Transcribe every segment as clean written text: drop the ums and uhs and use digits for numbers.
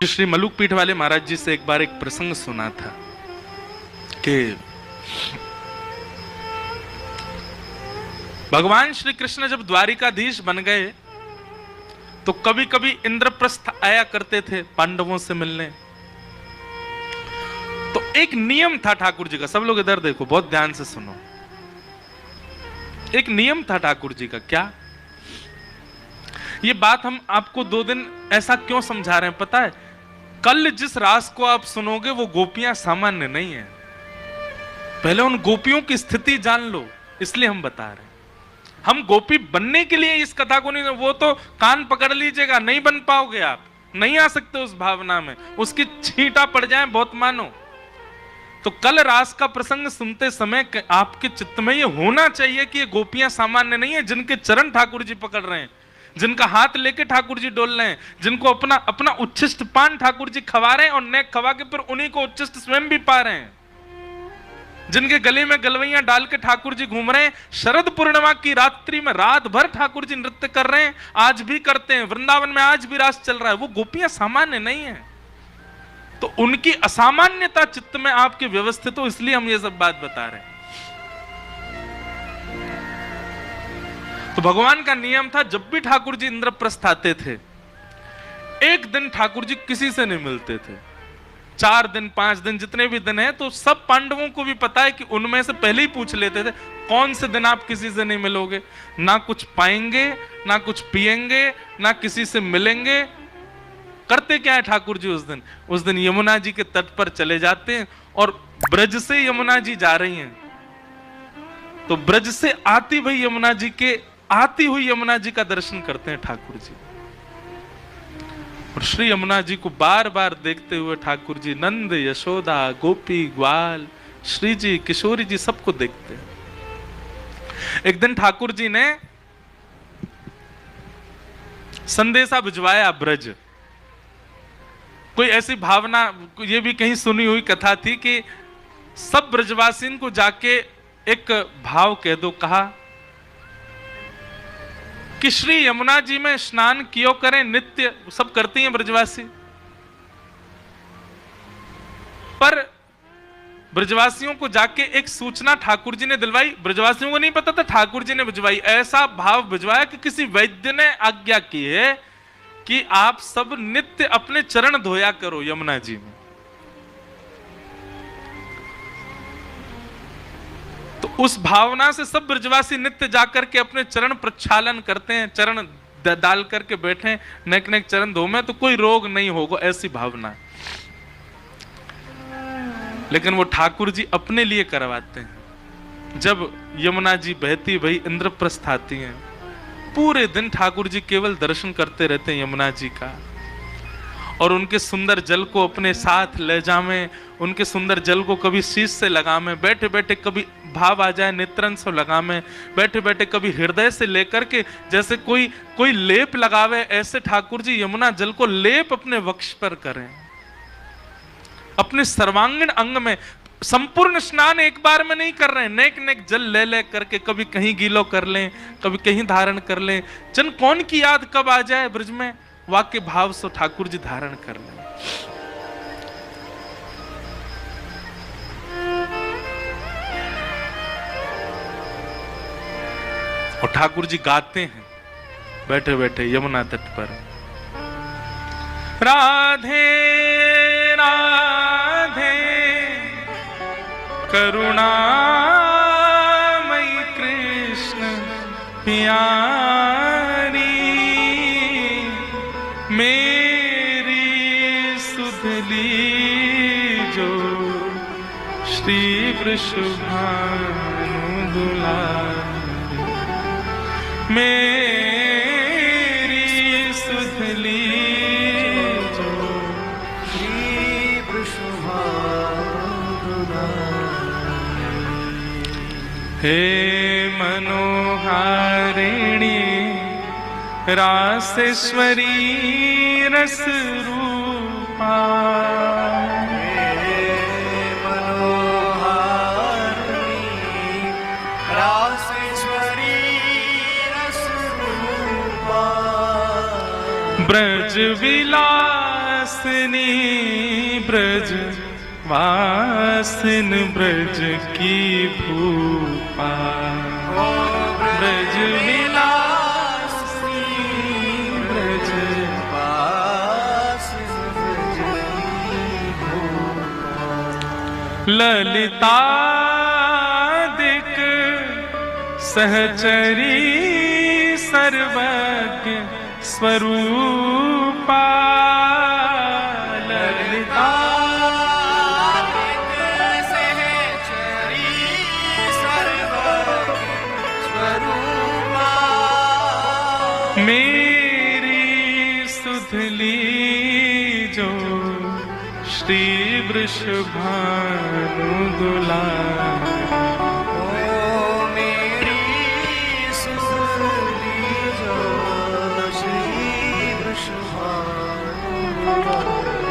श्री मलुक पीठ वाले महाराज जी से एक बार एक प्रसंग सुना था कि भगवान श्री कृष्ण जब द्वारिकाधीश बन गए तो कभी कभी इंद्रप्रस्थ आया करते थे पांडवों से मिलने। तो एक नियम था ठाकुर जी का, सब लोग इधर देखो, बहुत ध्यान से सुनो। एक नियम था ठाकुर जी का। क्या? ये बात हम आपको 2 दिन ऐसा क्यों समझा रहे हैं पता है? कल जिस रास को आप सुनोगे वो गोपियां सामान्य नहीं है। पहले उन गोपियों की स्थिति जान लो, इसलिए हम बता रहे हैं। हम गोपी बनने के लिए इस कथा को नहीं, वो तो कान पकड़ लीजिएगा, नहीं बन पाओगे, आप नहीं आ सकते उस भावना में, उसकी छींटा पड़ जाए बहुत मानो। तो कल रास का प्रसंग सुनते समय आपके चित्त में ये होना चाहिए कि ये गोपियां सामान्य नहीं है, जिनके चरण ठाकुर जी पकड़ रहे हैं, जिनका हाथ लेके ठाकुर जी डोल रहे हैं, जिनको अपना अपना उच्छिष्ट पान ठाकुर जी खवा रहे हैं और नेक खवा के फिर उन्हीं को उच्छिष्ट स्वयं भी पा रहे हैं, जिनके गले में गलवैयां डाल के ठाकुर जी घूम रहे हैं। शरद पूर्णिमा की रात्रि में रात भर ठाकुर जी नृत्य कर रहे हैं, आज भी करते हैं, वृंदावन में आज भी रास चल रहा है। वो गोपियां सामान्य नहीं है, तो उनकी असामान्यता चित्त में आपके व्यवस्थित हो, इसलिए हम ये सब बात बता रहे हैं। तो भगवान का नियम था, जब भी ठाकुर जी इंद्रप्रस्थ आते थे, एक दिन ठाकुर जी किसी से नहीं मिलते थे। 4 दिन 5 दिन जितने भी दिन है, तो सब पांडवों को भी पता है कि उनमें से पहले ही पूछ लेते थे कौन से दिन आप किसी से नहीं मिलोगे, ना कुछ पाएंगे, ना कुछ पिएंगे, ना किसी से मिलेंगे। करते क्या है ठाकुर जी उस दिन यमुना जी के तट पर चले जाते हैं, और ब्रज से यमुना जी जा रही हैं, तो ब्रज से आती हुई यमुना जी का दर्शन करते हैं ठाकुर जी। और श्री यमुना जी को बार बार देखते हुए ठाकुर जी नंद, यशोदा, गोपी, ग्वाल, श्री जी, किशोरी जी सबको देखते हैं। एक दिन ठाकुर जी ने संदेशा भिजवाया ब्रज। कोई ऐसी भावना, ये भी कहीं सुनी हुई कथा थी कि सब ब्रजवासियों को जाके एक भाव कह दो, कहा कि श्री यमुना जी में स्नान कियो करें, नित्य सब करती हैं ब्रजवासी। पर ब्रजवासियों को जाके एक सूचना ठाकुर जी ने दिलवाई, ब्रजवासियों को नहीं पता था, ठाकुर जी ने भिजवाई। ऐसा भाव भिजवाया कि किसी वैद्य ने आज्ञा की है कि आप सब नित्य अपने चरण धोया करो यमुना जी में। तो उस भावना से सब ब्रजवासी नित्य जाकर के अपने चरण प्रक्षालन करते हैं, चरण डाल करके बैठे, नेक नेक चरण धो में तो कोई रोग नहीं होगा, ऐसी भावना। लेकिन वो ठाकुर जी अपने लिए करवाते हैं। जब यमुना जी बहती भई इंद्रप्रस्थ आती हैं, पूरे दिन ठाकुर जी केवल दर्शन करते रहते हैं यमुना जी का, और उनके सुंदर जल को अपने साथ ले जावे, उनके सुंदर जल को कभी शीश से लगावे, बैठे बैठे कभी भाव आ जाए नेत्रन से लगावे, बैठे बैठे कभी हृदय से लेकर के जैसे कोई लेप लगावे, ऐसे ठाकुर जी यमुना जल को लेप अपने वक्ष पर करें, अपने सर्वांगीण अंग में। संपूर्ण स्नान एक बार में नहीं कर रहे हैं, नेक नेक जल ले ले करके, कभी कहीं गीलो कर लें, कभी कहीं धारण कर लें। जन कौन की याद कब आ जाए ब्रज में, वाक्य भाव से ठाकुर जी धारण कर लें। और ठाकुर जी गाते हैं बैठे बैठे यमुना तट पर, राधे राधे करुणामयी कृष्ण प्यारी, मेरी सुधली जो श्री वृषभानु दुलारी, मेरी सुधली जो श्री वृषभानु दुलारी, हे मनोहारिणी रासेश्वरी रस रूपा, ब्रज विलास ब्रज वासिन ब्रज की भूपा, ब्रज विलासिनी ब्रज वासिन ब्रज की भूपा, ललितादिक सहचरी सर्वज्ञ स्वरूपा, ललितादिक सहचरी सर्वज्ञ स्वरूपा, मेरी सुधली जो श्री वृषभानु दुलारी,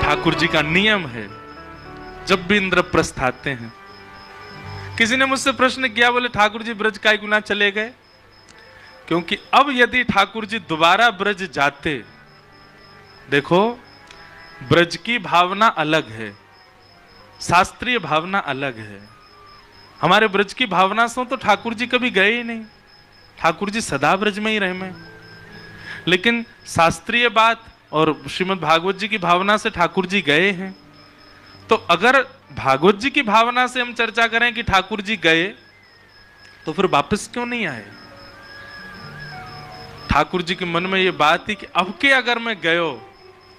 ठाकुर जी का नियम है जब भी इंद्रप्रस्थ आते हैं। किसी ने मुझसे प्रश्न किया, बोले ठाकुर जी ब्रज काय गुना चले गए? क्योंकि अब यदि ठाकुर जी दोबारा ब्रज जाते, देखो ब्रज की भावना अलग है, शास्त्रीय भावना अलग है। हमारे ब्रज की भावना से तो ठाकुर जी कभी गए ही नहीं, ठाकुर जी सदा ब्रज में ही रहे में। लेकिन शास्त्रीय बात और श्रीमद् भागवत जी की भावना से ठाकुर जी गए हैं। तो अगर भागवत जी की भावना से हम चर्चा करें कि ठाकुर जी गए, तो फिर वापस क्यों नहीं आए? ठाकुर जी के मन में ये बात थी कि अब के अगर मैं गयो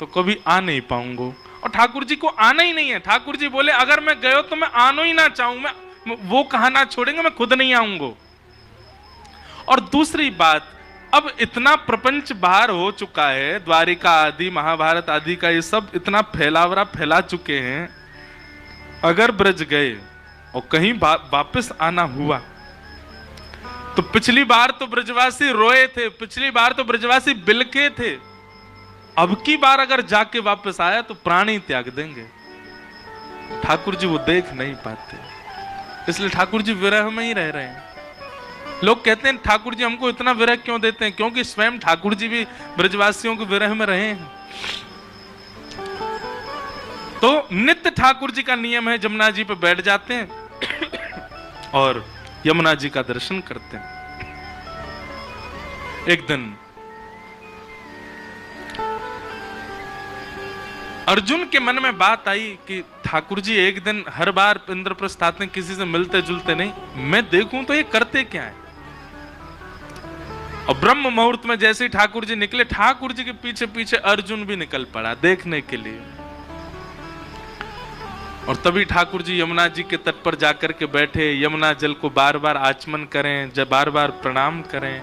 तो कभी आ नहीं पाऊंगा, और ठाकुर जी को आना ही नहीं है। ठाकुर जी बोले अगर मैं गयो तो मैं आना ही ना चाहूं, मैं वो कहना छोड़ेंगे, मैं खुद नहीं आऊंगा। और दूसरी बात, अब इतना प्रपंच बाहर हो चुका है, द्वारिका आदि महाभारत आदि का ये सब इतना फैलावरा फैला चुके हैं। अगर ब्रज गए और कहीं वापस आना हुआ तो पिछली बार तो ब्रजवासी रोए थे, पिछली बार तो ब्रजवासी बिलके थे, अब की बार अगर जाके वापस आया तो प्राण ही त्याग देंगे। ठाकुर जी वो देख नहीं पाते, इसलिए ठाकुर जी विरह में ही रह रहे हैं। लोग कहते हैं ठाकुर जी हमको इतना विरह क्यों देते हैं? क्योंकि स्वयं ठाकुर जी भी ब्रजवासियों के विरह में रहे हैं। तो नित्य ठाकुर जी का नियम है, जमुना जी पे बैठ जाते हैं और यमुना जी का दर्शन करते हैं। एक दिन अर्जुन के मन में बात आई कि ठाकुर जी एक दिन हर बार इंद्रप्रस्थ आते हैं, किसी से मिलते जुलते नहीं, मैं देखूं तो ये करते क्या है। और ब्रह्म मुहूर्त में जैसे ही ठाकुर जी निकले, ठाकुर जी के पीछे पीछे अर्जुन भी निकल पड़ा देखने के लिए। और तभी ठाकुर जी यमुना जी के तट पर जाकर के बैठे, यमुना जल को बार बार आचमन करें, जब बार बार प्रणाम करें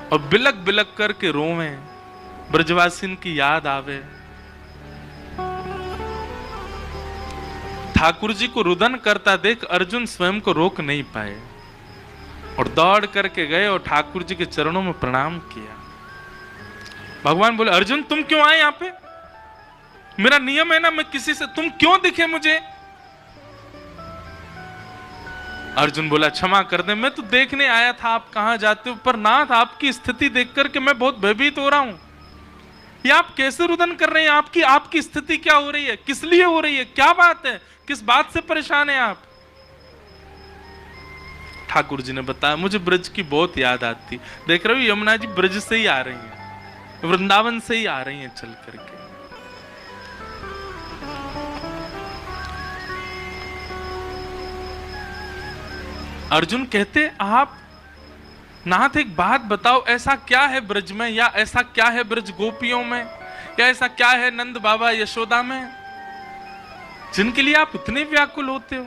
और बिलक बिलक करके रोवें, ब्रजवासिन की याद आवे। ठाकुर जी को रुदन करता देख अर्जुन स्वयं को रोक नहीं पाए और दौड़ करके गए और ठाकुर जी के चरणों में प्रणाम किया। भगवान बोले अर्जुन तुम क्यों आए यहाँ पे? मेरा नियम है ना, मैं किसी से, तुम क्यों दिखे मुझे? अर्जुन बोला क्षमा कर दे, मैं तो देखने आया था आप कहां जाते हो, पर नाथ आपकी स्थिति देख करके मैं बहुत भयभीत हो रहा हूं। ये आप कैसे रुदन कर रहे हैं? आपकी स्थिति क्या हो रही है? किस लिए हो रही है? क्या बात है? किस बात से परेशान है आप? ठाकुर जी ने बताया मुझे ब्रज की बहुत याद आती। देख रहे हो यमुना जी ब्रज से ही आ रही हैं, वृंदावन से ही आ रही हैं चल करके। अर्जुन कहते आप नाथ एक बात बताओ, ऐसा क्या है ब्रज में, या ऐसा क्या है ब्रज गोपियों में, या ऐसा क्या है नंद बाबा यशोदा में, जिनके लिए आप इतने व्याकुल होते हो?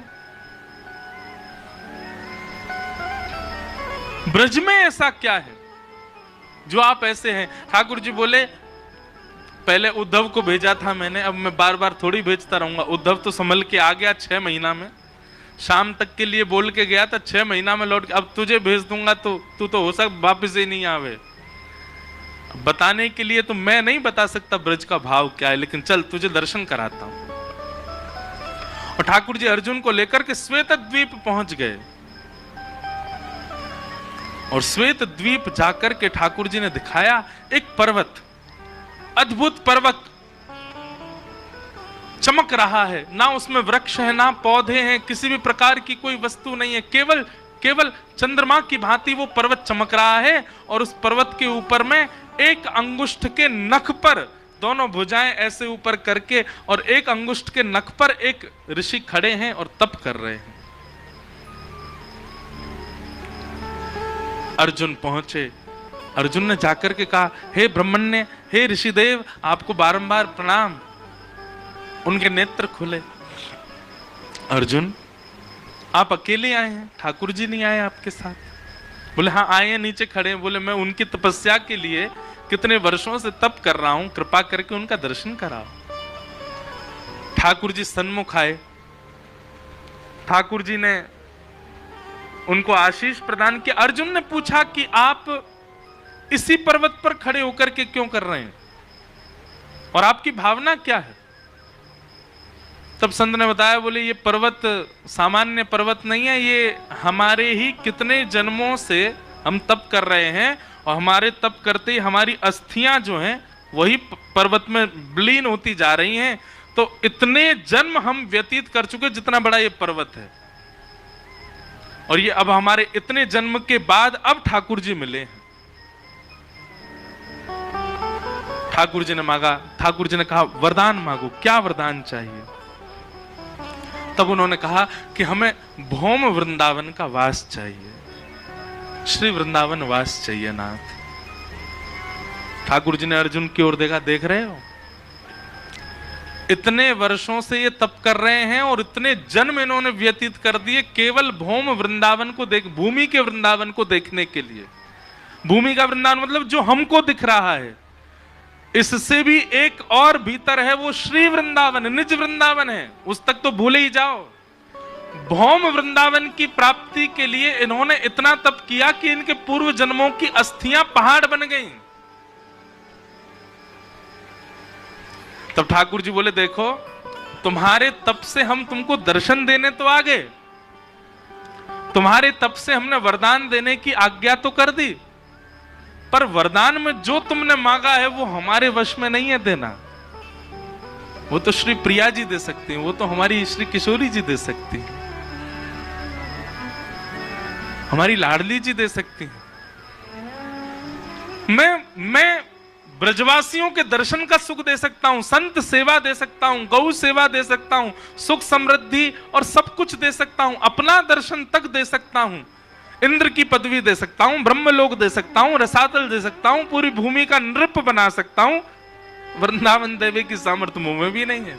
ब्रज में ऐसा क्या है जो आप ऐसे हैं? ठाकुर जी बोले पहले उद्धव को भेजा था मैंने, अब मैं बार बार थोड़ी भेजता रहूंगा। उद्धव तो संभल के आ गया 6 महीना में, शाम तक के लिए बोल के गया था, 6 महीना में लौट के, अब तुझे भेज दूंगा तो तू तो हो सकता वापिस ही नहीं आवे। बताने के लिए तो मैं नहीं बता सकता ब्रज का भाव क्या है, लेकिन चल तुझे दर्शन कराता हूं। और ठाकुर जी अर्जुन को लेकर के श्वेत द्वीप पहुंच गए और श्वेत द्वीप जाकर के ठाकुर जी ने दिखाया एक पर्वत, अद्भुत पर्वत, चमक रहा है, ना उसमें वृक्ष है, ना पौधे हैं, किसी भी प्रकार की कोई वस्तु नहीं है, केवल केवल चंद्रमा की भांति वो पर्वत चमक रहा है। और उस पर्वत के ऊपर में एक अंगुष्ठ के नख पर, दोनों भुजाएं ऐसे ऊपर करके, और एक अंगुष्ठ के नख पर एक ऋषि खड़े हैं और तप कर रहे हैं। अर्जुन पहुंचे। अर्जुन ने जाकर के कहा, हे ब्रह्मण्य, हे ऋषिदेव, आपको बारंबार प्रणाम। उनके नेत्र खुले। अर्जुन, आप अकेले आए हैं, ठाकुर जी नहीं आए आपके साथ? बोले हाँ आए हैं, नीचे खड़े हैं। बोले मैं उनकी तपस्या के लिए कितने वर्षों से तप कर रहा हूं, कृपा करके उनका दर्शन कराओ। ठाकुर जी सन्मुख आए। ठाकुर जी ने उनको आशीष प्रदान किया। अर्जुन ने पूछा कि आप इसी पर्वत पर खड़े होकर के क्यों कर रहे हैं और आपकी भावना क्या है? तब संत ने बताया, बोले ये पर्वत सामान्य पर्वत नहीं है, ये हमारे ही कितने जन्मों से हम तप कर रहे हैं, और हमारे तप करते ही हमारी अस्थियां जो हैं वही पर्वत में विलीन होती जा रही हैं। तो इतने जन्म हम व्यतीत कर चुके जितना बड़ा ये पर्वत है, और ये अब हमारे इतने जन्म के बाद अब ठाकुर जी मिले हैं। ठाकुर जी ने मांगा, ठाकुर जी ने कहा वरदान मांगो, क्या वरदान चाहिए? तब उन्होंने कहा कि हमें भौम वृंदावन का वास चाहिए, श्री वृंदावन वास चाहिए नाथ। ठाकुर जी ने अर्जुन की ओर देखा, देख रहे हो इतने वर्षों से ये तप कर रहे हैं और इतने जन्म इन्होंने व्यतीत कर दिए केवल भौम वृंदावन को देख, भूमि के वृंदावन को देखने के लिए। भूमि का वृंदावन मतलब जो हमको दिख रहा है, इससे भी एक और भीतर है, वो श्री वृंदावन, निज वृंदावन है, उस तक तो भूले ही जाओ। भौम वृंदावन की प्राप्ति के लिए इन्होंने इतना तप किया कि इनके पूर्व जन्मों की अस्थियां पहाड़ बन गईं। तब ठाकुर जी बोले, देखो तुम्हारे तप से हम तुमको दर्शन देने तो आ गए, तुम्हारे तप से हमने वरदान देने की आज्ञा तो कर दी, पर वरदान में जो तुमने मांगा है वो हमारे वश में नहीं है देना। वो तो श्री प्रिया जी दे सकती हैं, वो तो हमारी श्री किशोरी जी दे सकती हैं, हमारी लाडली जी दे सकती हैं। मैं ब्रजवासियों के दर्शन का सुख दे सकता हूं, संत सेवा दे सकता हूं, गौ सेवा दे सकता हूं, सुख समृद्धि और सब कुछ दे सकता हूं, अपना दर्शन तक दे सकता हूं, इंद्र की पदवी दे सकता हूं, ब्रह्मलोक दे सकता हूं, रसातल दे सकता हूं, पूरी भूमि का नृप बना सकता हूं। वृंदावन देवी की सामर्थ्य मुंह में भी नहीं है।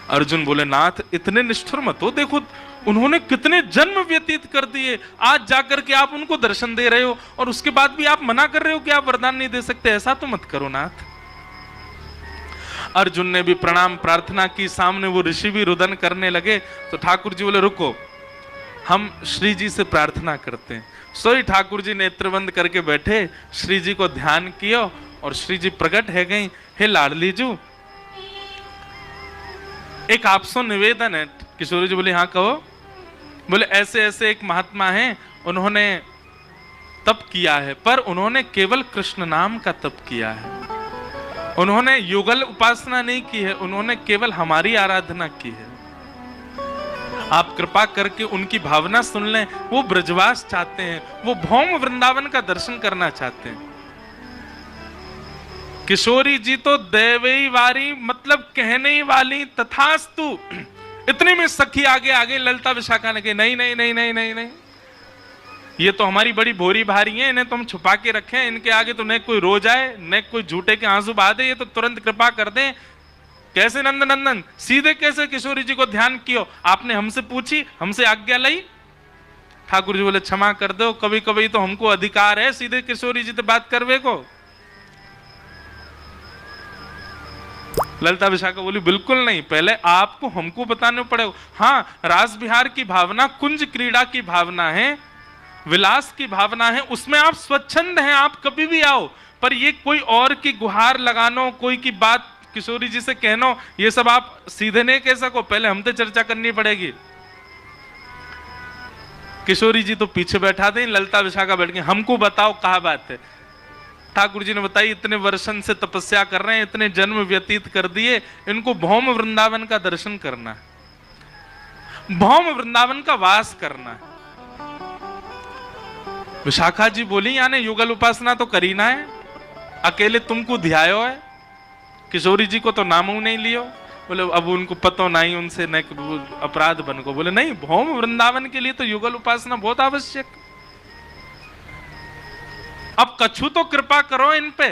अर्जुन बोले, नाथ इतने निष्ठुर मत हो, देखो उन्होंने कितने जन्म व्यतीत कर दिए, आज जाकर के आप उनको दर्शन दे रहे हो और उसके बाद भी आप मना कर रहे हो कि आप वरदान नहीं दे सकते। ऐसा तो मत करो नाथ। अर्जुन ने भी प्रणाम प्रार्थना की, सामने वो ऋषि भी रुदन करने लगे। तो ठाकुर जी बोले, रुको, हम श्री जी से प्रार्थना करते हैं। सोई ठाकुर जी नेत्रबंद करके बैठे, श्री जी को ध्यान किया और श्री जी प्रकट है गई। हे लाडली जू, एक आपसे निवेदन है। किशोरी जी बोले, हाँ कहो। बोले, ऐसे ऐसे एक महात्मा हैं, उन्होंने तप किया है, पर उन्होंने केवल कृष्ण नाम का तप किया है, उन्होंने युगल उपासना नहीं की है, उन्होंने केवल हमारी आराधना की है। आप कृपा करके उनकी भावना सुन लें। वो ब्रजवास चाहते हैं, वो भौम वृंदावन का दर्शन करना चाहते हैं। किशोरी जी तो देवई वारी मतलब कहने वाली, तथास्तु। इतने में सखी आगे आगे ललता विशाखा ने कही, नहीं नहीं नहीं नहीं नहीं नहीं, ये तो हमारी बड़ी भोरी भारी है, इन्हें तो हम छुपा के रखें, इनके आगे तो न कोई रो जाए न कोई झूठे के आंसू बहा दे, ये तो तुरंत कृपा कर दें। कैसे नंद नंदन, सीधे कैसे किशोरी जी को ध्यान कियो? आपने हमसे पूछी, हमसे आज्ञा ली? ठाकुर जी बोले, क्षमा कर दो, कभी कभी तो हमको अधिकार है सीधे किशोरी जी से बात करवे को। ललिता विशाखा बोली, बिल्कुल नहीं, पहले आपको हमको बताने पड़ेगा। हाँ, रास बिहार की भावना, कुंज क्रीड़ा की भावना है, विलास की भावना है, उसमें आप स्वच्छंद हैं, आप कभी भी आओ, पर ये कोई और की गुहार लगानो, कोई की बात किशोरी जी से कहनो, ये सब आप सीधे नहीं कह सको, पहले हमसे चर्चा करनी पड़ेगी। किशोरी जी तो पीछे बैठा दें, ललिता विशाखा बैठ गई, हमको बताओ कहा बात है। ठाकुर जी ने बताई इतने वर्षन से तपस्या कर रहे हैं, इतने जन्म व्यतीत कर दिए, इनको भौम वृंदावन का दर्शन करना है, भौम वृंदावन का वास करना है। विशाखा जी बोली यानी युगल उपासना तो करी ना है, अकेले तुमको ध्यायो है, किशोरी जी को तो नामू नहीं लियो। बोले अब उनको पतो नहीं, उनसे न अपराध बन को। बोले नहीं, भौम वृंदावन के लिए तो युगल उपासना बहुत आवश्यक। अब कछु तो कृपा करो इन पे।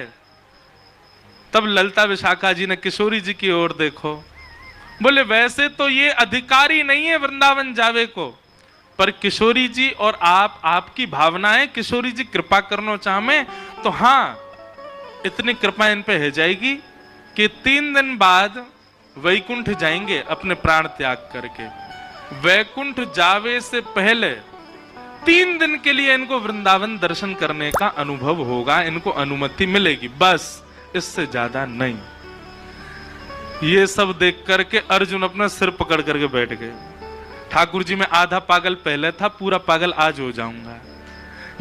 तब ललता विशाखा जी ने किशोरी जी की ओर देखो, बोले वैसे तो ये अधिकारी नहीं है वृंदावन जावे को, पर किशोरी जी और आपकी भावनाएं, किशोरी जी कृपा करना चाहे तो हाँ, इतनी कृपा इन पे हो जाएगी कि 3 दिन बाद वैकुंठ जाएंगे अपने प्राण त्याग करके। वैकुंठ जावे से पहले 3 दिन के लिए इनको वृंदावन दर्शन करने का अनुभव होगा, इनको अनुमति मिलेगी, बस इससे ज्यादा नहीं। ये सब देख करके अर्जुन अपना सिर पकड़ करके बैठ गए। ठाकुर जी मैं आधा पागल पहले था, पूरा पागल आज हो जाऊंगा।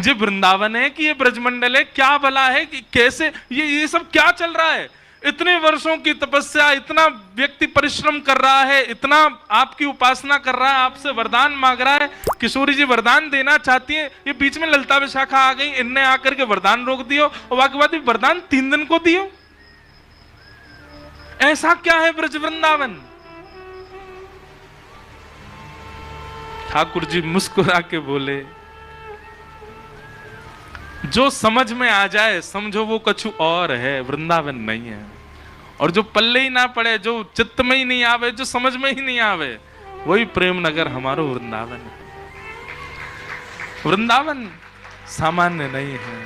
जी वृंदावन है कि ये ब्रजमंडल है, क्या भला है कि कैसे ये सब क्या चल रहा है? इतने वर्षों की तपस्या, इतना व्यक्ति परिश्रम कर रहा है, इतना आपकी उपासना कर रहा है, आपसे वरदान मांग रहा है। किशोरी जी वरदान देना चाहती है, ये बीच में ललता विशाखा आ गई, इनने आकर के वरदान रोक दियो और बाकी बात वरदान 3 दिन को दियो। ऐसा क्या है ब्रज वृंदावन? ठाकुर जी मुस्कुरा के बोले, जो समझ में आ जाए समझो वो कछु और है, वृंदावन नहीं है। और जो पल्ले ही ना पड़े, जो चित्त में ही नहीं आवे, जो समझ में ही नहीं आवे, वही प्रेम नगर हमारो वृंदावन है। वृंदावन सामान्य नहीं है।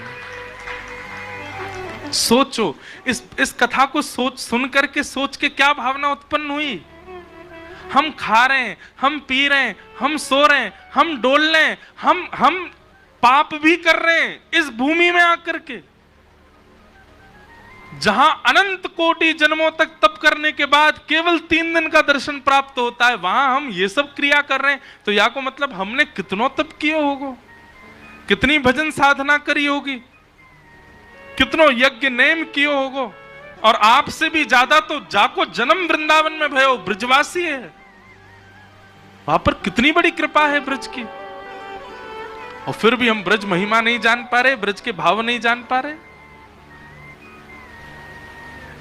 सोचो, इस कथा को सुन करके सोच के क्या भावना उत्पन्न हुई? हम खा रहे हैं, हम पी रहे हैं, हम सो रहे हैं, हम डोल रहे हैं, हम पाप भी कर रहे हैं इस भूमि में आकर के, जहां अनंत कोटि जन्मों तक तप करने के बाद केवल 3 दिन का दर्शन प्राप्त होता है, वहां हम ये सब क्रिया कर रहे हैं। तो या को मतलब हमने कितनो तप किया होगा, कितनी भजन साधना करी होगी, कितनो यज्ञ नेम कियो होगो। और आपसे भी ज्यादा तो जाको जन्म वृंदावन में भयो, ब्रजवासी है, वहां पर कितनी बड़ी कृपा है ब्रज की। और फिर भी हम ब्रज महिमा नहीं जान पा रहे, ब्रज के भाव नहीं जान पा रहे।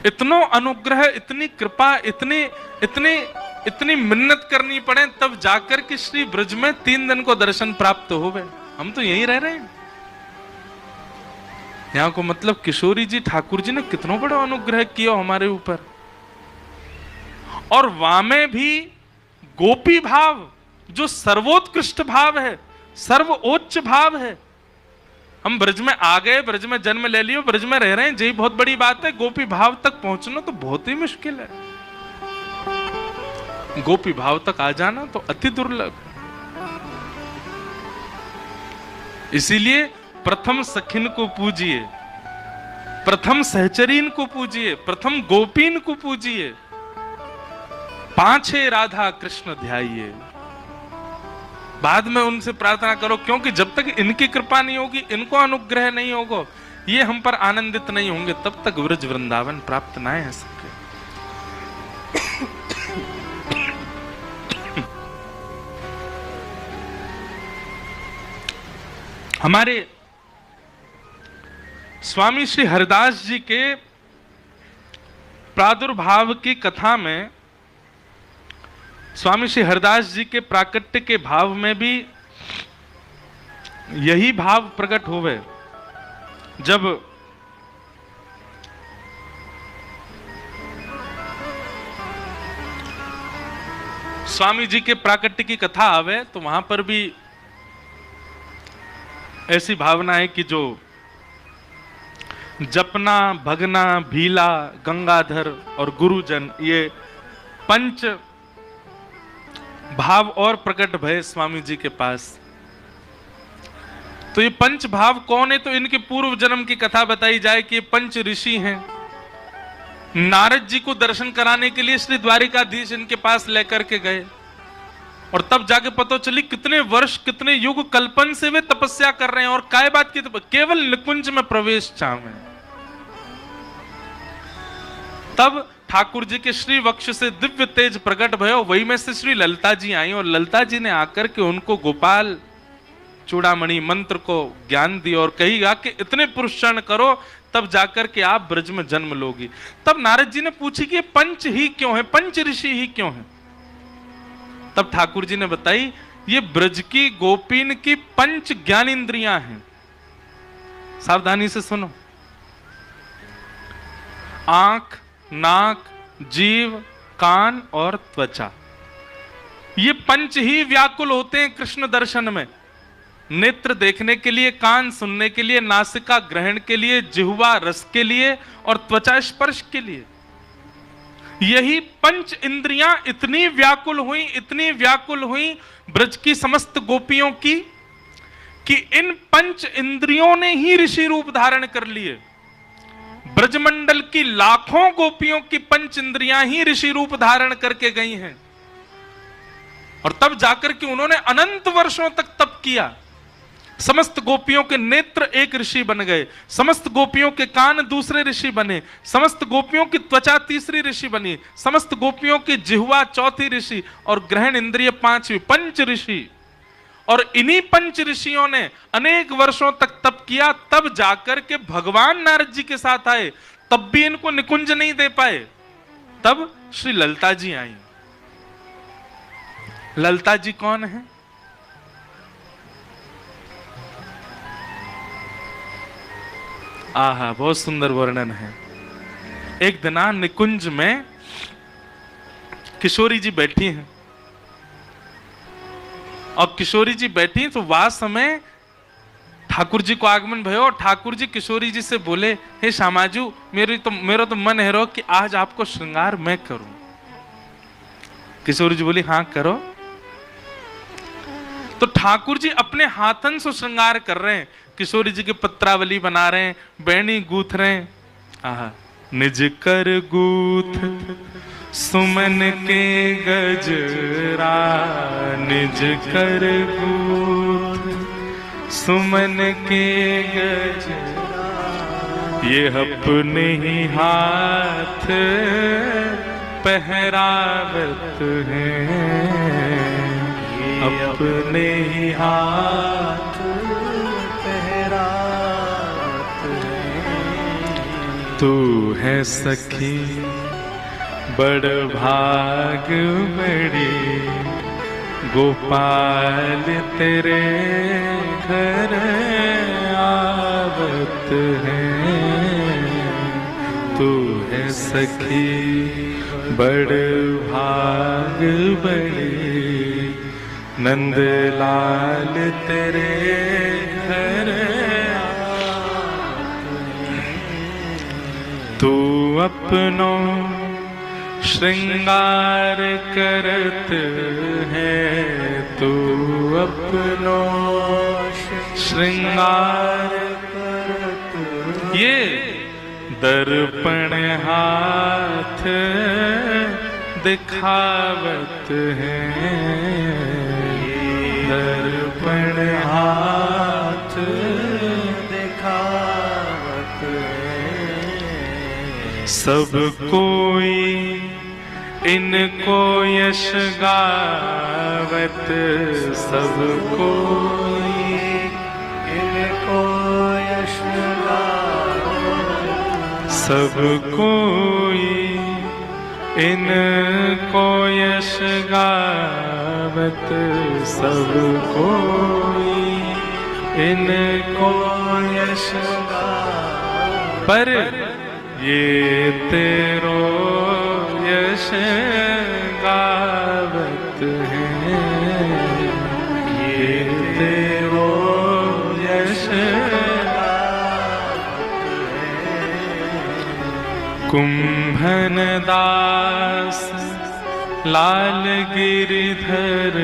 इतनो अनुग्रह, इतनी कृपा, इतनी मिन्नत करनी पड़े तब जाकर के श्री ब्रज में 3 दिन को दर्शन प्राप्त हो गए। हम तो यहीं रह रहे हैं। यहां को मतलब किशोरी जी, ठाकुर जी ने कितना बड़ा अनुग्रह किया हमारे ऊपर। और वहां में भी गोपी भाव, जो सर्वोत्कृष्ट भाव है, सर्वोच्च भाव है। हम ब्रज में आ गए, ब्रज में जन्म ले लियो, ब्रज में रह रहे हैं, यही बहुत बड़ी बात है। गोपी भाव तक पहुंचना तो बहुत ही मुश्किल है। गोपी भाव तक आ जाना तो अति दुर्लभ। इसीलिए प्रथम सखिन को पूजिए, प्रथम सहचरीन को पूजिए, प्रथम गोपीन को पूजिए, पांचे राधा कृष्ण ध्याइए। बाद में उनसे प्रार्थना करो, क्योंकि जब तक इनकी कृपा नहीं होगी, इनको अनुग्रह नहीं होगा, ये हम पर आनंदित नहीं होंगे, तब तक ब्रज वृंदावन प्राप्त ना है सके। हमारे स्वामी श्री हरिदास जी के प्रादुर्भाव की कथा में, स्वामी श्री हरिदास जी के प्राकट्य के भाव में भी यही भाव प्रकट हुए। जब स्वामी जी के प्राकट्य की कथा आवे तो वहां पर भी ऐसी भावना है कि जो जपना, भगना, भीला, गंगाधर और गुरुजन, ये 5 भाव और प्रकट भय स्वामी जी के पास। तो ये 5 भाव कौन है? तो इनके पूर्व जन्म की कथा बताई जाए कि ये 5 ऋषि हैं। नारद जी को दर्शन कराने के लिए श्री द्वारिकाधीश इनके पास लेकर के गए, और तब जाके पता चली कितने वर्ष, कितने युग कल्पन से वे तपस्या कर रहे हैं। और काय बात की, केवल निकुंज में प्रवेश चाहे। तब ठाकुर जी के श्री वक्ष से दिव्य तेज प्रकट भयो, वही में से श्री ललिता जी आई और ललिता जी ने आकर के उनको गोपाल चूड़ामणि मंत्र को ज्ञान दिया और कहीगा कि इतने पुरुषार्थ करो तब जाकर के आप ब्रज में जन्म लोगी। तब नारद जी ने पूछी कि पंच ही क्यों है, पंच ऋषि ही क्यों है? तब ठाकुर जी ने बताई ये ब्रज की गोपीन की पंच ज्ञान इंद्रियां हैं। सावधानी से सुनो, आंख, नाक, जीव, कान और त्वचा, ये पंच ही व्याकुल होते हैं कृष्ण दर्शन में। नेत्र देखने के लिए, कान सुनने के लिए, नासिका ग्रहण के लिए, जिह्वा रस के लिए और त्वचा स्पर्श के लिए। यही पंच इंद्रियां इतनी व्याकुल हुई, इतनी व्याकुल हुई ब्रज की समस्त गोपियों की कि इन पंच इंद्रियों ने ही ऋषि रूप धारण कर लिए। ब्रजमंडल की लाखों गोपियों की पंच इंद्रियां ही ऋषि रूप धारण करके गई हैं और तब जाकर के उन्होंने अनंत वर्षों तक तप किया। समस्त गोपियों के नेत्र एक ऋषि बन गए, समस्त गोपियों के कान दूसरे ऋषि बने, समस्त गोपियों की त्वचा तीसरी ऋषि बनी, समस्त गोपियों की जिह्वा चौथी ऋषि और ग्रहण इंद्रिय पांचवी, पंच ऋषि। और इन्हीं पंच ऋषियों ने अनेक वर्षों तक तप किया, तब जाकर के भगवान नारद जी के साथ आए, तब भी इनको निकुंज नहीं दे पाए। तब श्री ललिता जी आई। ललिता जी कौन है? आहा, बहुत सुंदर वर्णन है। एक दिन निकुंज में किशोरी जी बैठी हैं और किशोरी जी बैठी तो वह समय ठाकुर जी को आगमन भयो और ठाकुर जी किशोरी जी से बोले, हे श्यामाजू, मेरा तो मन है रो कि आज आपको श्रृंगार मैं करूं। किशोरी जी बोली, हाँ करो। तो ठाकुर जी अपने हाथन से श्रृंगार कर रहे हैं, किशोरी जी की पत्रावली बना रहे हैं, बैणी गूथ रहे हैं। आहा, निज कर गूथ सुमन के गजरा, निज कर गूथ सुमन के गजरा, ये अपने ही हाथ पहरावत हैं, अपने ही हाथ पहरावत हैं। तू है सखी बड़ भाग बड़ी, गोपाल तेरे घर आवत हैं। तू है सखी बड़ भाग बड़ी, नंदलाल तेरे घर आवत हैं। तू अपनो श्रृंगार करत है, तू अपनो श्रृंगार करत, ये दर्पण हाथ दिखावत है, दर्पण हाथ दिखावत है। सब कोई इनको यश गावत, सब कोई इनको यश गावत, सब कोई इनको यश गावत, सब कोई इनको यश गावत। पर ये तेरो यश गावत है, ये तेरो यश गावत है। कुंभन दास लाल गिरिधर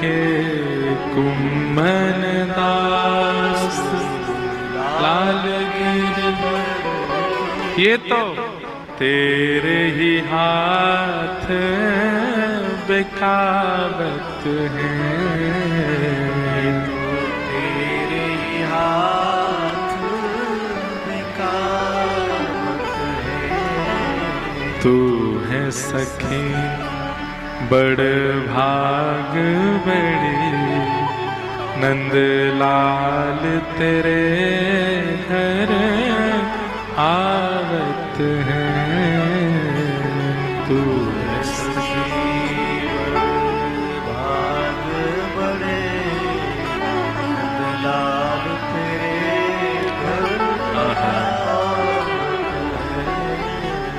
के, कुंभन दास लाल गिरिधर, ये तो तेरे ही हाथ बेकावत हैं, तेरे ही हाथ बेकावत हैं। सखी बड़ भाग बड़ी, नंदलाल तेरे घर आवत है। तू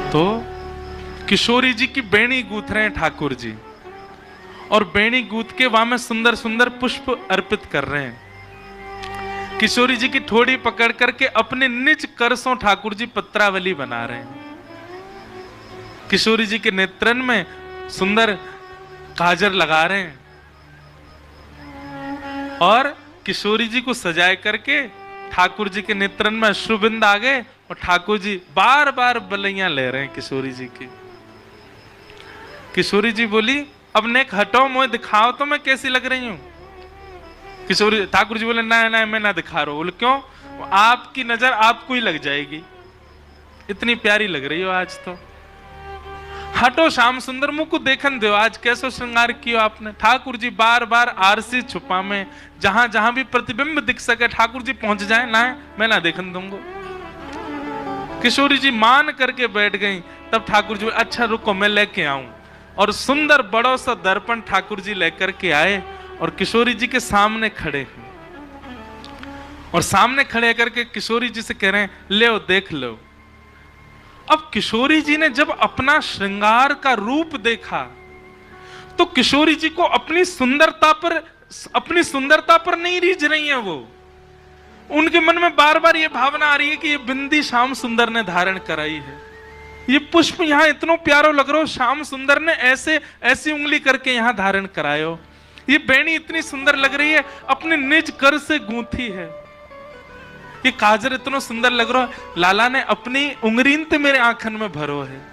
तो किशोरी जी की बेणी गूंथ रहे हैं ठाकुर जी, और बेणी गूंथ के वहां में सुंदर सुंदर पुष्प अर्पित कर रहे हैं। किशोरी जी की ठोड़ी पकड़ करके अपने निज करसों ठाकुर जी पत्रावली बना रहे हैं। किशोरी जी के नेत्रन में सुंदर काजर लगा रहे हैं और किशोरी जी को सजाए करके ठाकुर जी के नेत्रन में अश्रुबिंद आ गए और ठाकुर जी बार बार बलैया ले रहे हैं किशोरी जी की। किशोरी जी बोली, अब नेक हटो, मुझे दिखाओ तो मैं कैसी लग रही हूं। किशोरी ठाकुर जी बोले, ना ना मैं ना दिखा रहा हूं। बोले क्यों? आपकी नजर आपको ही लग जाएगी, इतनी प्यारी लग रही हो आज तो। हटो श्याम सुंदर, मुंह को देखन दो, आज कैसो श्रृंगार किया आपने। ठाकुर जी बार बार आरसी छुपा में जहां जहां भी प्रतिबिंब दिख सके ठाकुर जी पहुंच जाए, ना मैं ना देखन दूंगा। किशोरी जी मान करके बैठ गई। तब ठाकुर जी, अच्छा रुको मैं लेके आऊं। और सुंदर बड़ो सा दर्पण ठाकुर जी लेकर के आए और किशोरी जी के सामने खड़े हैं। और सामने खड़े करके किशोरी जी से कह रहे हैं, ले देख लो। अब किशोरी जी ने जब अपना श्रृंगार का रूप देखा तो किशोरी जी को अपनी सुंदरता पर नहीं रीझ रही है वो। उनके मन में बार बार ये भावना आ रही है कि ये बिंदी श्याम सुंदर ने धारण कराई है, ये पुष्प यहां इतना प्यारो लग रहा हो, श्याम सुंदर ने ऐसी उंगली करके यहां धारण करायो, ये बेणी इतनी सुंदर लग रही है, अपने निज कर से गूंथी है, ये काजर इतना सुंदर लग रहा है, लाला ने अपनी उंगरीन ते मेरे आंखन में भरो है।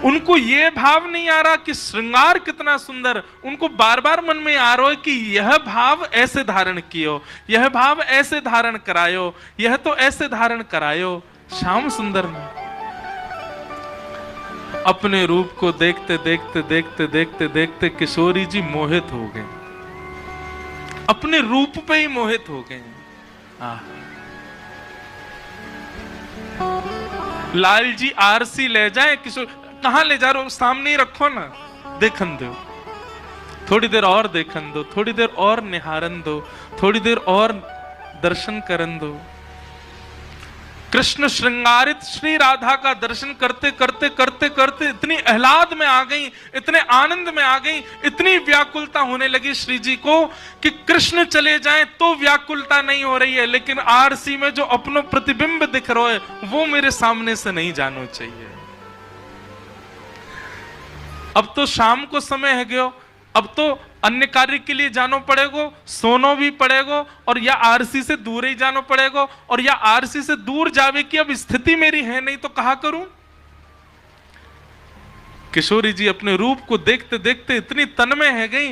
उनको ये भाव नहीं आ रहा कि श्रृंगार कितना सुंदर, उनको बार बार मन में आ रहा है कि यह भाव ऐसे धारण कियो, यह भाव ऐसे धारण करायो, यह तो ऐसे धारण करायो। श्याम सुंदर ने अपने रूप को देखते देखते देखते देखते देखते किशोरी जी मोहित हो गए, अपने रूप पे ही मोहित हो गए। लाल जी आरसी ले जाए, किशोर कहां ले जा रहे हो, सामने ही रखो ना, देखन दो, थोड़ी देर और देखन दो, थोड़ी देर और निहारन दो, थोड़ी देर और दर्शन करन दो। कृष्ण श्रृंगारित श्री राधा का दर्शन करते करते करते करते इतनी आह्लाद में आ गई, इतने आनंद में आ गई, इतनी व्याकुलता होने लगी श्री जी को कि कृष्ण चले जाएं तो व्याकुलता नहीं हो रही है, लेकिन आरसी में जो अपनो प्रतिबिंब दिख रहा है वो मेरे सामने से नहीं जाना चाहिए। अब तो शाम को समय है गयो, अब तो अन्य कार्य के लिए जानो पड़ेगो, सोनो भी पड़ेगो, और या आरसी से दूर ही जानो पड़ेगो, और या आरसी से दूर जावे की अब स्थिति मेरी है नहीं तो कहा करूं। किशोरी जी अपने रूप को देखते देखते इतनी तन्मय है गई,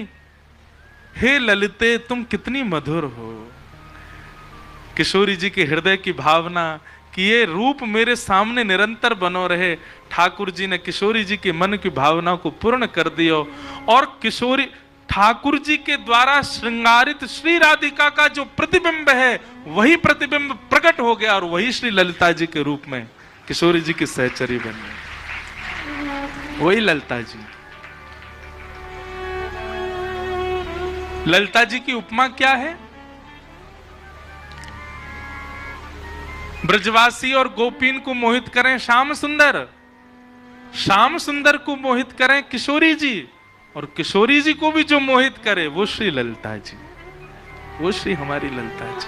हे ललिते तुम कितनी मधुर हो। किशोरी जी के हृदय की भावना कि ये रूप मेरे सामने निरंतर बनो रहे, ठाकुर जी ने किशोरी जी के मन की भावना को पूर्ण कर दिया और किशोरी ठाकुर जी के द्वारा श्रृंगारित श्री राधिका का जो प्रतिबिंब है वही प्रतिबिंब प्रकट हो गया और वही श्री ललिता जी के रूप में किशोरी जी की सहचरी बन गई, वही ललिता जी। ललिता जी की उपमा क्या है? ब्रजवासी और गोपीन को मोहित करें श्याम सुंदर, श्याम सुंदर को मोहित करें किशोरी जी, और किशोरी जी को भी जो मोहित करे वो श्री ललिता जी, वो श्री हमारी ललिता जी।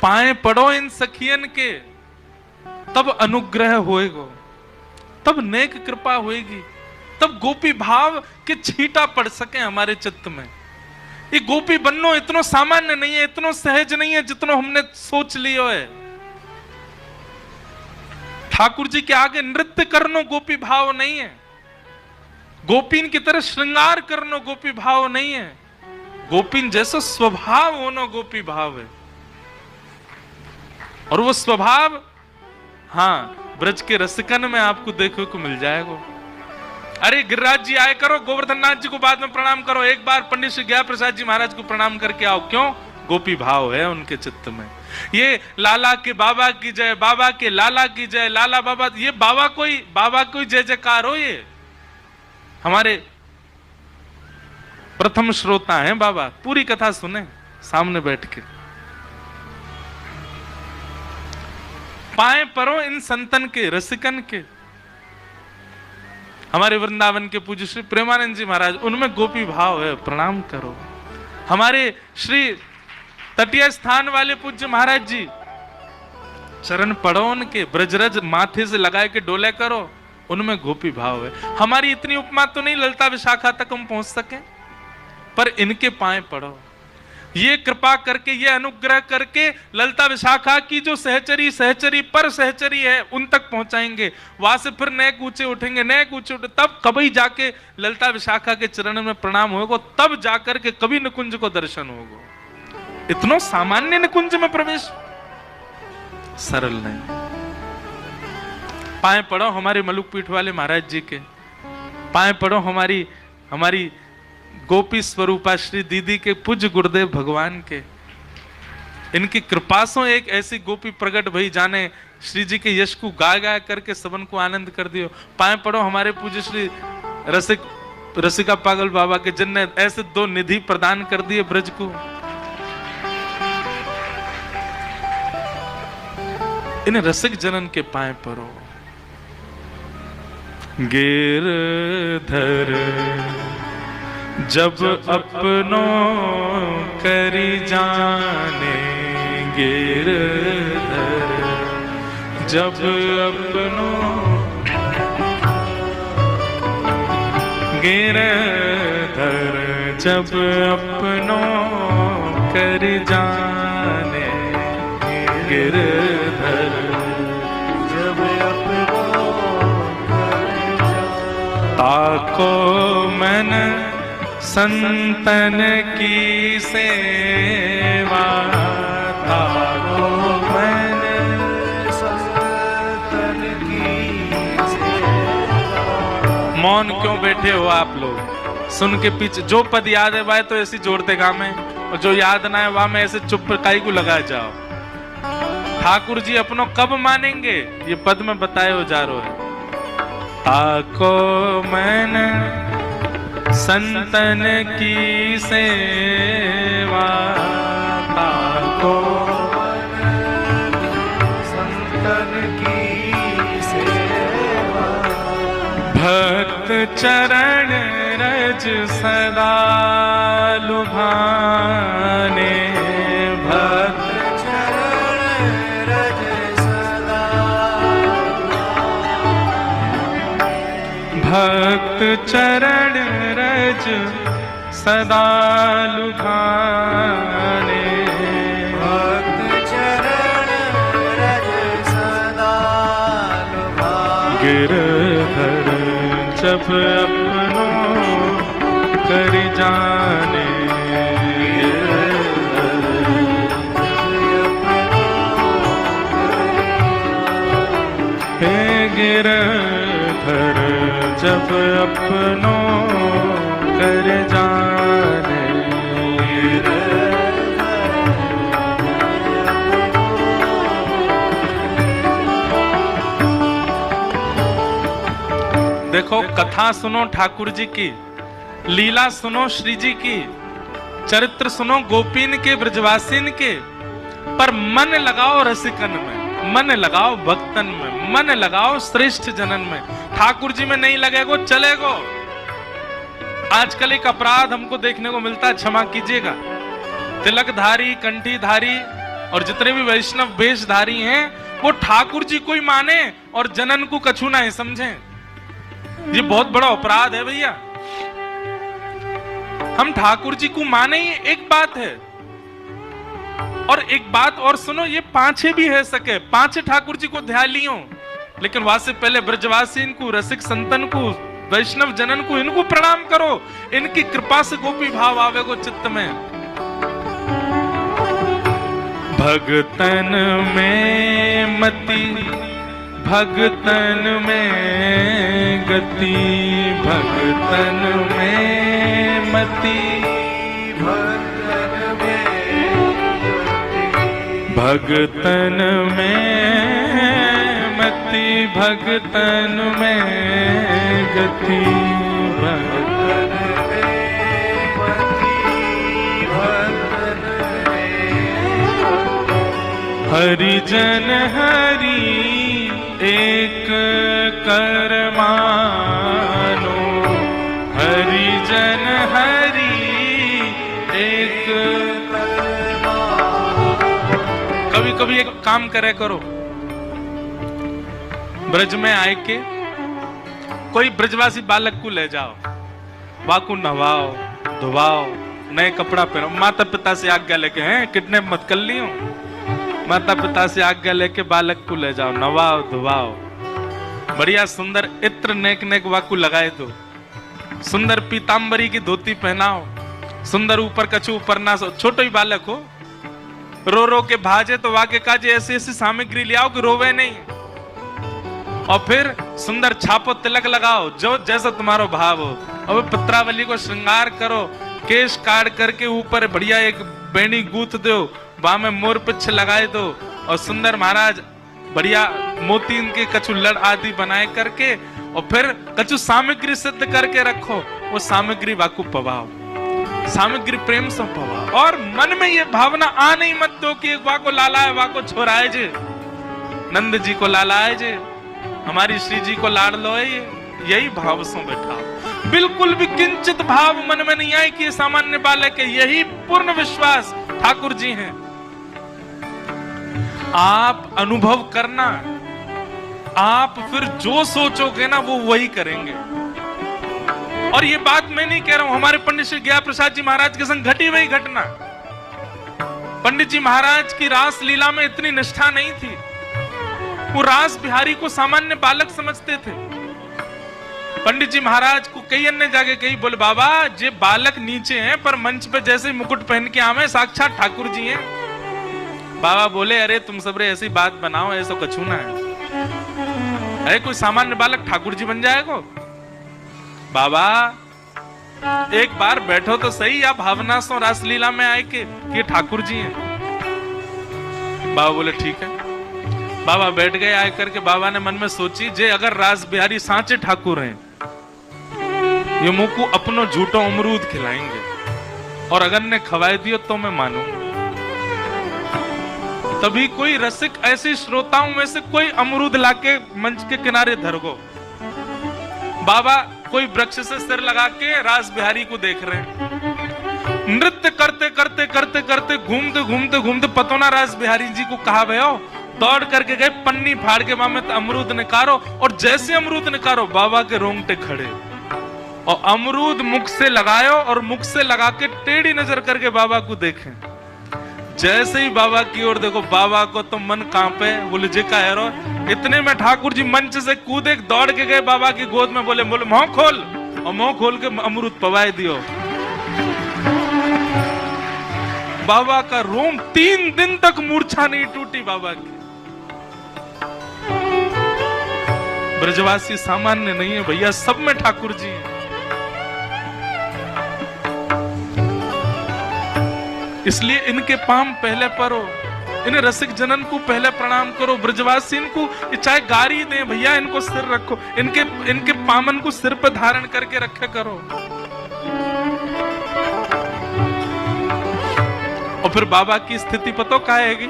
पाए पड़ो इन सखियन के तब अनुग्रह होएगो, तब नेक कृपा होएगी, तब गोपी भाव के छींटा पड़ सके हमारे चित्त में। ये गोपी बननो इतना सामान्य नहीं है, इतना सहज नहीं है जितना हमने सोच लियो है। ठाकुर जी के आगे नृत्य करनो गोपी भाव नहीं है, गोपीन की तरह श्रृंगार करनो गोपी भाव नहीं है, गोपीन जैसा स्वभाव होना गोपी भाव है। और वो स्वभाव हाँ ब्रज के रसिकन में आपको देखने को मिल जाएगा। अरे गिरिराज जी आए करो, गोवर्धन नाथ जी को बाद में प्रणाम करो, एक बार पंडित श्री गया प्रसाद जी महाराज को प्रणाम करके आओ। क्यों? गोपी भाव है उनके चित्त में। ये लाला के बाबा की जय, बाबा के लाला की जय, लाला बाबा, ये बाबा कोई जय जयकार हो। ये हमारे प्रथम श्रोता हैं बाबा, पूरी कथा सुने सामने बैठ के। पाए परो इन संतन के, रसिकन के। हमारे वृंदावन के पूज्य श्री प्रेमानंद जी महाराज, उनमें गोपी भाव है, प्रणाम करो। हमारे श्री तटीय स्थान वाले पूज्य महाराज जी, चरण पड़ो उनके, ब्रजरज माथे से लगाए के डोले करो, उनमें गोपी भाव है। हमारी इतनी उपमा तो नहीं ललता विशाखा तक हम पहुंच सके, पर इनके पाए पड़ो। ये कृपा करके, ये अनुग्रह करके ललता विशाखा की जो सहचरी पर सहचरी है उन तक पहुंचाएंगे। वहां से फिर नए कूचे उठेंगे, तब कभी जाके ललता विशाखा के चरण में प्रणाम होगा, तब जाकर के कभी निकुंज को दर्शन होगा। इतना सामान्य निकुंज में प्रवेश सरल नहीं। पाए पड़ो हमारे मलुक पीठ वाले महाराज जी के, पाए पड़ो हमारी गोपी स्वरूपा श्री दीदी के पूज्य गुरुदेव भगवान के। इनकी कृपा से एक ऐसी गोपी प्रकट भई जाने श्री जी के यश को गा करके सबन को आनंद कर दियो। पाए पड़ो हमारे पूज्य श्री रसिका पागल बाबा के, जिनने ऐसे दो निधि प्रदान कर दिए ब्रज को। इन रसिक जनन के पाए पड़ो। गिरधर जब अपनों करी जाने, गिरधर जब अपनों, गिरधर जब अपनों करी जाने, गिरधर जब अपनों ताको मन संतन की सेवा, ताको मन संतन की सेवा। मौन क्यों बैठे हो आप लोग? सुन के पीछे जो पद याद है वह तो ऐसी जोड़ते गामे, और जो याद ना है वह में ऐसे चुप काई को लगा जाओ। ठाकुर जी अपनों कब मानेंगे ये पद में बताए हो जा रहे है। ताको मन संतन की सेवा, ताको संतन की सेवा। भक्त चरण रज सदा लुभाने, भक्त चरण रज सदा, भक्त चरण रज सदा लुभाने, भक्त चरण रज सदा लुभाने। गिरधर जब अपनों कर जाने, हे गिरधर जब अपनों कर जाने। देखो कथा सुनो ठाकुर जी की, लीला सुनो श्री जी की, चरित्र सुनो गोपीन के, ब्रजवासीन के, पर मन लगाओ रसिकन में, मन लगाओ भक्तन में, मन लगाओ श्रेष्ठ जनन में। ठाकुर जी में नहीं लगेगो चलेगो। आजकल एक अपराध हमको देखने को मिलता है, क्षमा कीजिएगा, तिलकधारी, कंठीधारी और जितने भी वैष्णव वेशधारी हैं वो ठाकुर जी को ही माने और जनन को कछु नहीं समझे। ये बहुत बड़ा अपराध है भैया। हम ठाकुर जी को माने ही एक बात है, और एक बात और सुनो, ये पांचे भी है सके, पांचे ठाकुर जी को ध्यान लियो, लेकिन वहां से पहले ब्रजवासी इनको, रसिक संतन को, वैष्णव जनन को, इनको प्रणाम करो। इनकी कृपा से गोपी भाव आवेगो चित्त में। भगतन में मति भगतन में गति, भगतन में मति भगतन में मति, भगतन में गति, भगतन में हरिजन हरि एक कर मानो, हरिजन हरि एक। कभी कभी एक काम करे करो, ब्रज में आए के कोई ब्रजवासी बालक को ले जाओ, वाकू नवाओ धुवाओ, नए कपड़ा पहनो, माता पिता से आज्ञा लेके, हैं किडनैप मत कर लियो, माता पिता से आज्ञा लेके बालक को ले जाओ, नवाओ धुवाओ, बढ़िया सुंदर इत्र नेक नेक वाकू लगाए दो, सुंदर पीतांबरी की धोती पहनाओ, सुंदर ऊपर कछु ऊपर ना सो, छोटो ही बालक हो, रो रो के भाजे तो वाके काजे ऐसी ऐसी सामग्री ले आओ कि रोवे नहीं, और फिर सुंदर छापो तिलक लगाओ जो जैसा तुम्हारा भाव हो, और पत्रावली को श्रृंगार करो, केश काट करके ऊपर बढ़िया एक बेणी गूंथ दो, बाह में मोर पिछ लगाए दो, और सुंदर महाराज बढ़िया मोती के कछु लड़ आदि बनाए करके, और फिर कछु सामग्री सिद्ध करके रखो, वो सामग्री वाकू पवाओ, सामग्री प्रेम से पवाओ, और मन में ये भावना आ नहीं मत दो कि एक वाको लाला है वाको छोराए जे, नंद जी को लाला है जे, हमारी श्री जी को लाड़ लो है, यही भाव से बैठाओ, बिल्कुल भी किंचित भाव मन में नहीं आए कि ये सामान्य बालक है, यही पूर्ण विश्वास ठाकुर जी हैं। आप अनुभव करना, आप फिर जो सोचोगे ना वो वही करेंगे। और ये बात मैं नहीं कह रहा हूं, हमारे पंडित श्री ज्ञा प्रसाद जी महाराज के संग घटी वही घटना। पंडित जी महाराज की रास लीला में इतनी निष्ठा नहीं थी, वो रास बिहारी को सामान्य बालक समझते थे। पंडित जी महाराज को कई अन्य जगह कही, बोले बाबा जे बालक नीचे हैं पर मंच पे जैसे मुकुट पहन के आवे साक्षात ठाकुर जी हैं। बाबा बोले अरे तुम सब रे ऐसी बात बनाओ, ऐसा कछू ना है, अरे कोई सामान्य बालक ठाकुर जी बन जाएगा। बाबा एक बार बैठो तो सही, आप भावना से रासलीला में आए कि ठाकुर जी हैं। बाबा बोले ठीक है। बाबा बैठ गए, आए करके बाबा ने मन में सोची, जे अगर रास बिहारी सांचे ठाकुर हैं, ये मुंह को अपनो झूठो अमरूद खिलाएंगे, और अगर ने खवाए दियो तो मैं मानूंगा। तभी कोई रसिक ऐसे श्रोताओं में से कोई अमरूद लाके मंच के किनारे धरगो। बाबा कोई वृक्ष से सिर लगा के रास बिहारी को देख रहे हैं, नृत्य करते करते करते करते घूमते घूमते घूमते पतोना रास बिहारी जी को कहा भयो, दौड़ करके गए, पन्नी फाड़ के वहां में अमरूद निकारो, और जैसे अमरूद निकारो बाबा के रोंगटे खड़े, और अमरूद मुख से लगायो, और मुख से लगा के टेढ़ी नजर करके बाबा को देखें। जैसे ही बाबा की ओर देखो, बाबा को तो मन कांपे, बोले जे का है रो। इतने में ठाकुर जी मंच से कूदे, दौड़ के गए बाबा की गोद में, बोले बोले मुंह खोल, और मुंह खोल के अमरूद पवाए दियो। बाबा का रोम 3 दिन तक मूर्छा नहीं टूटी बाबा की। ब्रजवासी सामान्य नहीं है भैया, सब में ठाकुर जी हैं। इसलिए इनके पाम पहले परो, इन्हें रसिक जनन को पहले प्रणाम करो। ब्रजवासी इनको चाहे गारी दें भैया, इनको सिर रखो, इनके पामन को सिर पर धारण करके रखे करो। और फिर बाबा की स्थिति पता क्या आएगी,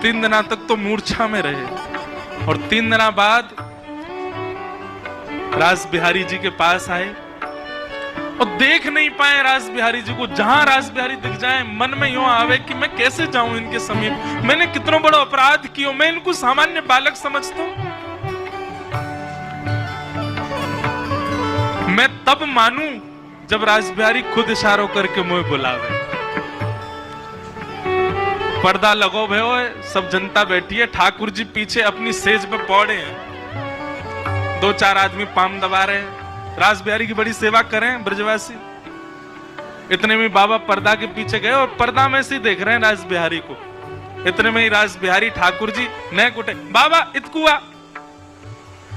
3 दिना तक तो मूर्छा में रहे, और 3 दिना बाद रास बिहारी जी के पास आए, और देख नहीं पाए रास बिहारी जी को। जहां रास बिहारी दिख जाए मन में यूं आवे कि मैं कैसे जाऊं इनके समीप, मैंने कितना बड़ा अपराध किया, मैं इनको सामान्य बालक समझता हूं। मैं तब मानूं जब रास बिहारी खुद इशारों करके मुझे बुलावे। पर्दा लगो भयो, सब जनता बैठी है, ठाकुर जी पीछे अपनी सेज पे पौड़े हैं, 2-4 आदमी पाम दबा रहे हैं। रास बिहारी की बड़ी सेवा करें ब्रजवासी। इतने में बाबा पर्दा के पीछे गए और पर्दा में से देख रहे हैं रास बिहारी को। इतने में ही रास बिहारी ठाकुर जी न कुटे, बाबा इतकुआ,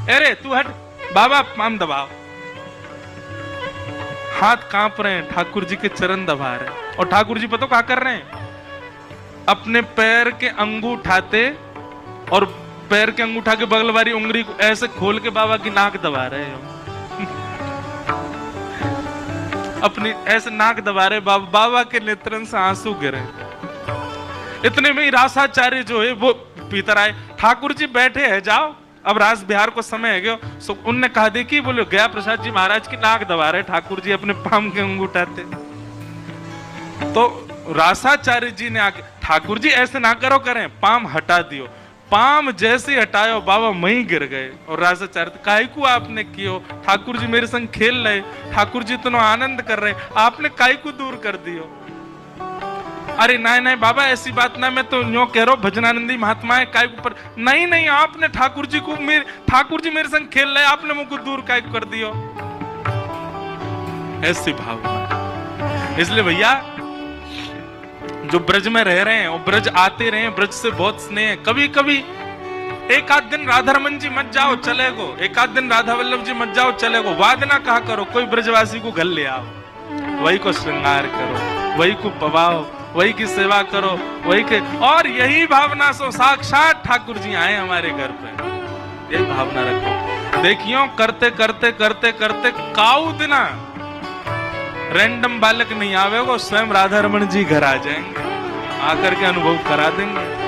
अरे तू हट, बाबा पाम दबाओ। हाथ कांप रहे हैं, ठाकुर जी के चरण दबा रहे हैं। और ठाकुर जी पता क्या कर रहे हैं, अपने पैर के अंगूठे उठाते और पैर के अंगूठा के बगल वाली उंगली को ऐसे खोल के बाबा की नाक दबा रहे हैं। अपनी ऐसे नाक दबा रहे, बाबा के नेत्रन से आंसू गिरे। इतने में ही रासाचार्य जो है वो भीतर आए, ठाकुर जी बैठे हैं, जाओ अब रास बिहार को समय है गयो। सो उनने कहा, देखिए बोले गया प्रसाद जी महाराज की नाक दबा रहे ठाकुर जी अपने पाम के अंगूठाते। तो रासाचार्य जी ने आके, ठाकुर जी ऐसे ना करो, करें पाम हटा दियो। पाम जैसे हटायो बाबा वहीं गिर गए। और रासाचार्य, काहे को आपने कियो, ठाकुर जी मेरे संग खेल रहे, ठाकुर जी इतना आनंद कर रहे, आपने काहे को दूर कर दियो। अरे नहीं नहीं बाबा ऐसी बात ना, मैं तो यूं कह रहा हूं भजनानंदी महात्मा है, काय ऊपर नहीं नहीं, आपने ठाकुर जी मेरे संग खेल रहे, आपने मुझको दूर काय कर दियो। ऐसी भावना। इसलिए भैया जो ब्रज में रह रहे हैं और ब्रज आते रहे, ब्रज से बहुत स्नेह है। कभी कभी एक आध दिन राधारमन जी मत जाओ चलेगो, एक आध दिन राधा वल्लभ जी मत जाओ चलेगो, वादना कहा करो, कोई ब्रजवासी को घर ले आओ, वही को श्रृंगार करो, वही को पवाओ, वही की सेवा करो, वही के। और यही भावना से साक्षात ठाकुर जी आए हमारे घर पे, यही भावना रखो। देखियो करते करते करते करते काऊ दिना रैंडम बालक नहीं आवेगो, स्वयं राधा रमन जी घर आ जाएंगे, आकर के अनुभव करा देंगे।